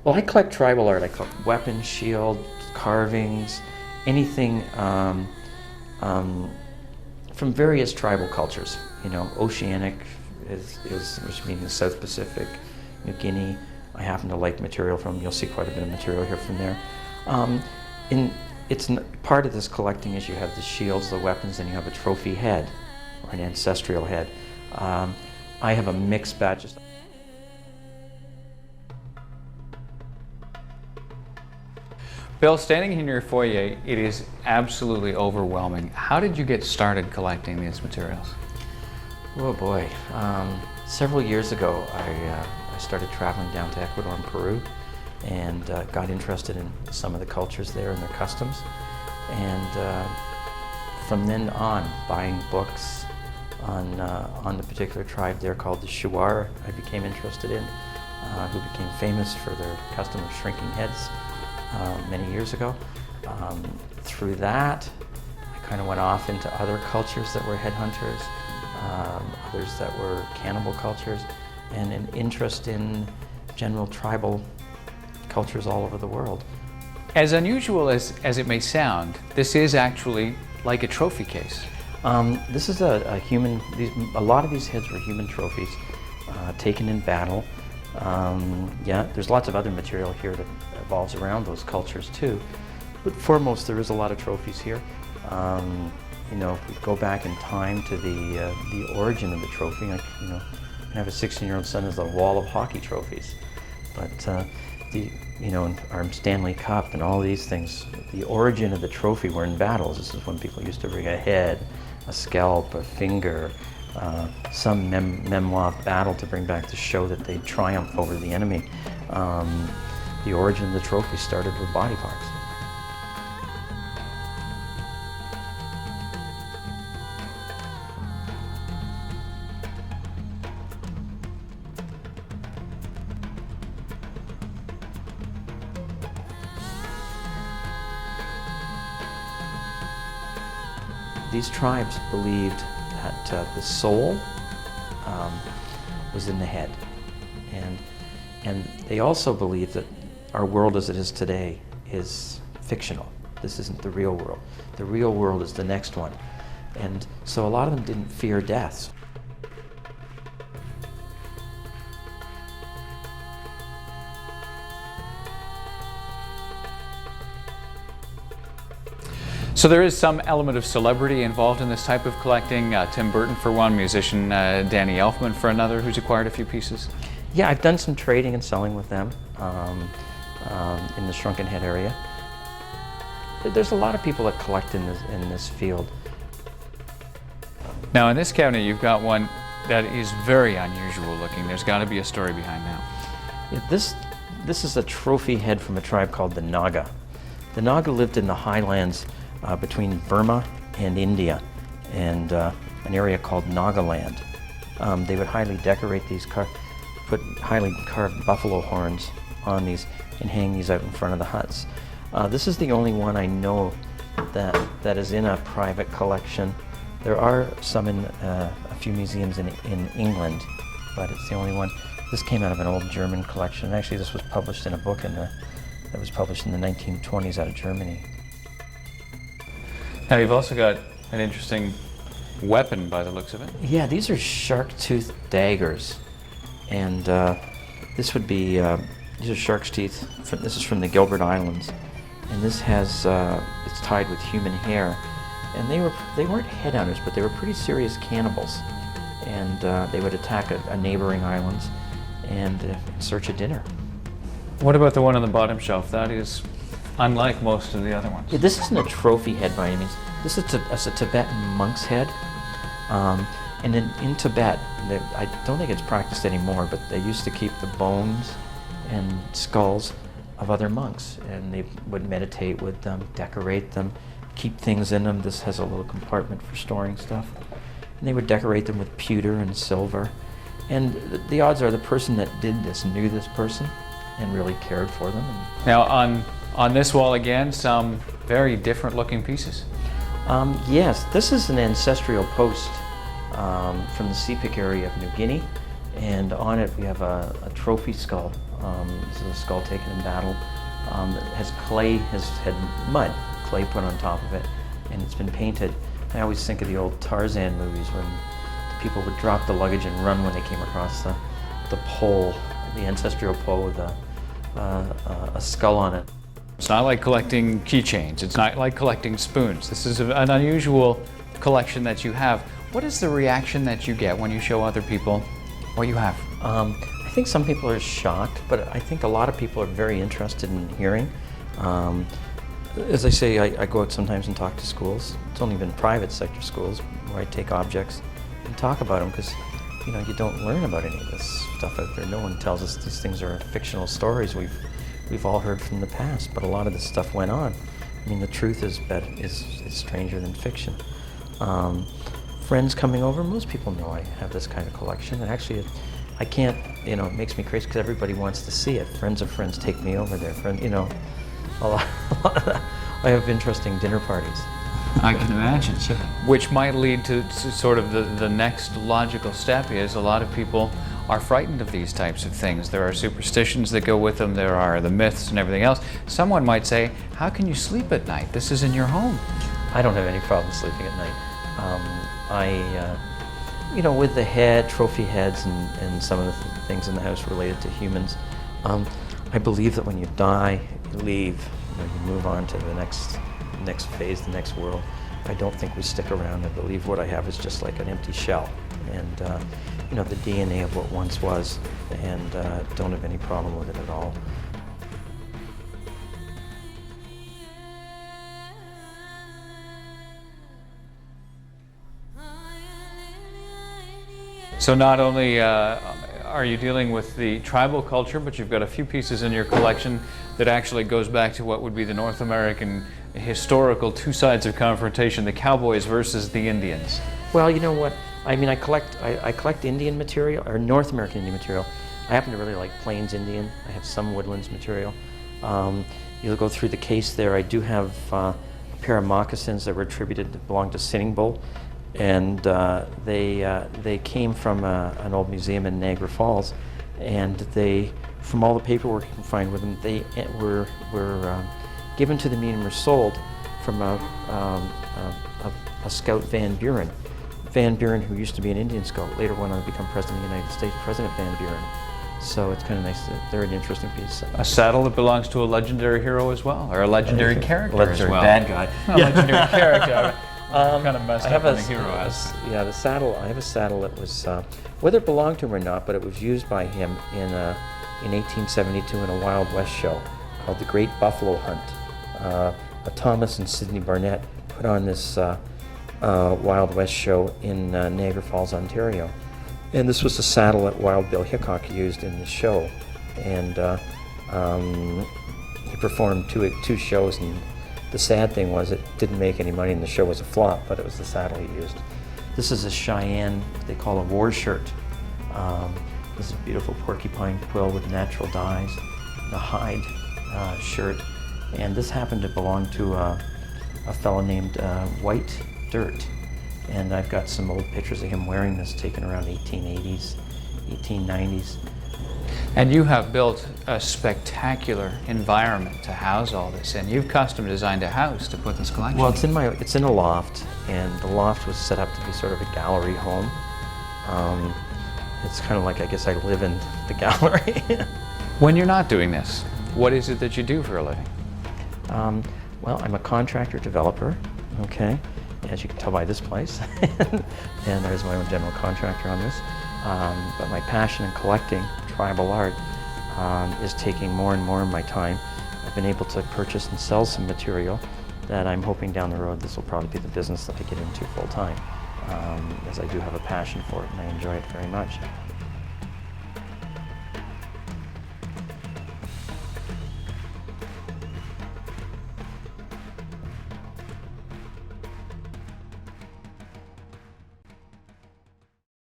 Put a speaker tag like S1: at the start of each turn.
S1: Well, I collect tribal art. I collect weapons, shields, carvings, anything from various tribal cultures. You know, oceanic which means the South Pacific, New Guinea. I happen to like material from. You'll see quite a bit of material here from there. Part of this collecting is you have the shields, the weapons, and you have a trophy head or an ancestral head. I have a mixed batch.
S2: Bill, standing in your foyer, it is absolutely overwhelming. How did you get started collecting these materials?
S1: Oh boy. Several years ago, I started traveling down to Ecuador and Peru and got interested in some of the cultures there and their customs. And from then on, buying books on the particular tribe there called the Shuar, I became interested in, who became famous for their custom of shrinking heads many years ago. Through that, I kind of went off into other cultures that were headhunters, others that were cannibal cultures, and an interest in general tribal cultures all over the world.
S2: As unusual as it may sound, this is actually like a trophy case.
S1: This is a human, a lot of these heads were human trophies taken in battle. Yeah, there's lots of other material here that evolves around those cultures too. But foremost, there is a lot of trophies here. You know, if we go back in time to the origin of the trophy, like, you know, I have a 16-year-old son who has a wall of hockey trophies. But you know, our Stanley Cup and all these things, the origin of the trophy were in battles. This is when people used to bring a head, a scalp, a finger, some memoir of battle to bring back to show that they triumphed over the enemy. The origin of the trophy started with body parts. These tribes believed that the soul was in the head, and they also believed that our world as it is today is fictional. This isn't the real world. The real world is the next one, and so a lot of them didn't fear death.
S2: So there is some element of celebrity involved in this type of collecting. Tim Burton for one, musician Danny Elfman for another, who's acquired a few pieces.
S1: Yeah, I've done some trading and selling with them in the shrunken head area. There's a lot of people that collect in this field.
S2: Now in this cabinet you've got one that is very unusual looking. There's got to be a story behind that.
S1: Yeah, this is a trophy head from a tribe called the Naga. The Naga lived in the highlands between Burma and India, and an area called Nagaland. They would highly decorate these, put highly carved buffalo horns on these and hang these out in front of the huts. This is the only one I know that is in a private collection. There are some in a few museums in England, but it's the only one. This came out of an old German collection. Actually, this was published in a book that was published in the 1920s out of Germany.
S2: Now you've also got an interesting weapon by the looks of it.
S1: Yeah, these are shark-toothed daggers, and this would be these are shark's teeth. This is from the Gilbert Islands, and this has it's tied with human hair, and they weren't headhunters, but they were pretty serious cannibals, and they would attack a neighboring islands and in search of dinner.
S2: What about the one on the bottom shelf? That is unlike most of the other ones.
S1: Yeah, this isn't a trophy head by any means. This is a Tibetan monk's head. And in Tibet, I don't think it's practiced anymore, but they used to keep the bones and skulls of other monks, and they would meditate with them, decorate them, keep things in them. This has a little compartment for storing stuff. And they would decorate them with pewter and silver. And the odds are the person that did this knew this person and really cared for them.
S2: Now on this wall again, some very different looking pieces.
S1: Yes, this is an ancestral post from the Sepik area of New Guinea, and on it we have a trophy skull This is a skull taken in battle. That has clay, has had mud, clay put on top of it, and it's been painted. I always think of the old Tarzan movies when the people would drop the luggage and run when they came across the pole, the ancestral pole with a skull on it.
S2: It's not like collecting keychains. It's not like collecting spoons. This is an unusual collection that you have. What is the reaction that you get when you show other people what you have?
S1: I think some people are shocked, but I think a lot of people are very interested in hearing. As I say, I go out sometimes and talk to schools. It's only been private sector schools where I take objects and talk about them, because you don't learn about any of this stuff out there. No one tells us these things are fictional stories we've all heard from the past, but a lot of this stuff went on. I mean, the truth is stranger than fiction. Friends coming over, most people know I have this kind of collection, and actually I can't, it makes me crazy because everybody wants to see it. Friends of friends take me over there. A lot I have interesting dinner parties.
S2: I can imagine. Sure. Which might lead to sort of the next logical step is a lot of people are frightened of these types of things. There are superstitions that go with them, there are the myths and everything else. Someone might say, how can you sleep at night? This is in your home.
S1: I don't have any problem sleeping at night. With the trophy heads and some of the things in the house related to humans, I believe that when you die, you leave, you move on to the next phase, the next world. I don't think we stick around. I believe what I have is just like an empty shell, and the DNA of what once was, and don't have any problem with it at all.
S2: So not only are you dealing with the tribal culture, but you've got a few pieces in your collection that actually goes back to what would be the North American historical two sides of confrontation, the cowboys versus the Indians.
S1: Well, you know what? I mean, I collect Indian material, or North American Indian material. I happen to really like Plains Indian. I have some Woodlands material. You'll go through the case there. I do have a pair of moccasins that were attributed to belong to Sitting Bull, and they came from an old museum in Niagara Falls, and from all the paperwork you can find with them, they were given to the museum, were sold from a scout, Van Buren. Van Buren, who used to be an Indian scout, later went on to become President of the United States, President Van Buren. So it's kind of nice that they're an interesting piece.
S2: A saddle that belongs to a legendary hero as well, or a legendary character as well.
S1: Bad guy.
S2: A legendary character. Kind of messed up on the hero as.
S1: Yeah, the saddle. I have a saddle that was, whether it belonged to him or not, but it was used by him in 1872 in a Wild West show called The Great Buffalo Hunt. Thomas and Sidney Barnett put on this Wild West show in Niagara Falls, Ontario. And this was the saddle that Wild Bill Hickok used in the show. And he performed two shows, and the sad thing was it didn't make any money and the show was a flop, but it was the saddle he used. This is a Cheyenne, they call a war shirt. This is a beautiful porcupine quill with natural dyes, and a hide shirt. And this happened to belong to a fellow named White Dirt. And I've got some old pictures of him wearing this taken around 1880s, 1890s.
S2: And you have built a spectacular environment to house all this, and you've custom designed a house to put this collection.
S1: Well, it's in a loft, and the loft was set up to be sort of a gallery home. It's kind of like, I guess I live in the gallery.
S2: When you're not doing this, what is it that you do for a living?
S1: Well, I'm a contractor developer, okay, as you can tell by this place. And there's my own general contractor on this. But my passion in collecting tribal art is taking more and more of my time. I've been able to purchase and sell some material that I'm hoping down the road this will probably be the business that I get into full time, as I do have a passion for it and I enjoy it very much.